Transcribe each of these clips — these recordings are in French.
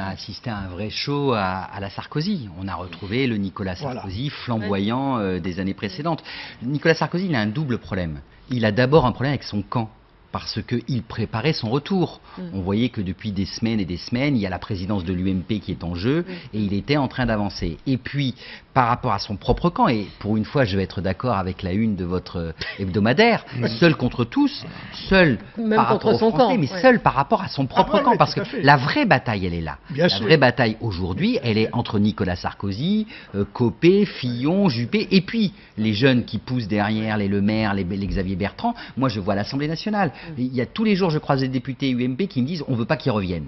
a assisté à un vrai show à la Sarkozy. On a retrouvé le Nicolas Sarkozy flamboyant des années précédentes. Nicolas Sarkozy, il a un double problème. Il a d'abord un problème avec son camp, parce qu'il préparait son retour. On voyait que depuis des semaines et des semaines, il y a la présidence de l'UMP qui est en jeu, et il était en train d'avancer. Et puis, par rapport à son propre camp, et pour une fois, je vais être d'accord avec la une de votre hebdomadaire, seul contre tous, seul même par contre rapport son aux Français, camp, mais seul par rapport à son propre camp, parce que la vraie bataille, elle est là. La vraie bataille aujourd'hui, elle est entre Nicolas Sarkozy, Copé, Fillon, Juppé, et puis les jeunes qui poussent derrière, les Le Maire, les Xavier Bertrand. Moi, je vois l'Assemblée nationale. Il y a tous les jours, je croise des députés UMP qui me disent on ne veut pas qu'il revienne.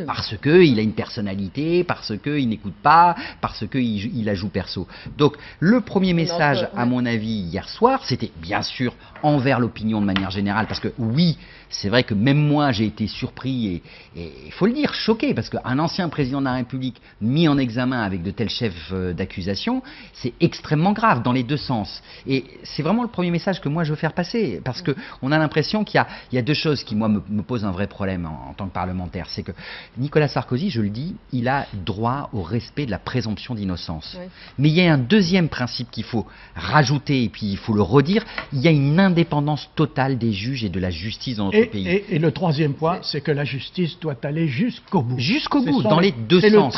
Parce qu'il a une personnalité, parce qu'il n'écoute pas, parce qu'il la joue perso. Donc, le premier message, à mon avis, hier soir, c'était bien sûr envers l'opinion de manière générale, parce que oui, c'est vrai que même moi, j'ai été surpris et il faut le dire, choqué, parce qu'un ancien président de la République mis en examen avec de tels chefs d'accusation, c'est extrêmement grave dans les deux sens. Et c'est vraiment le premier message que moi je veux faire passer, parce qu'on a l'impression qu'il y a deux choses qui, moi, me posent un vrai problème en tant que parlementaire. C'est que Nicolas Sarkozy, je le dis, il a droit au respect de la présomption d'innocence. Mais il y a un deuxième principe qu'il faut rajouter, et puis il faut le redire, il y a une indépendance totale des juges et de la justice dans notre pays. Et le troisième point, c'est que la justice doit aller jusqu'au bout. Jusqu'au bout, dans les deux sens.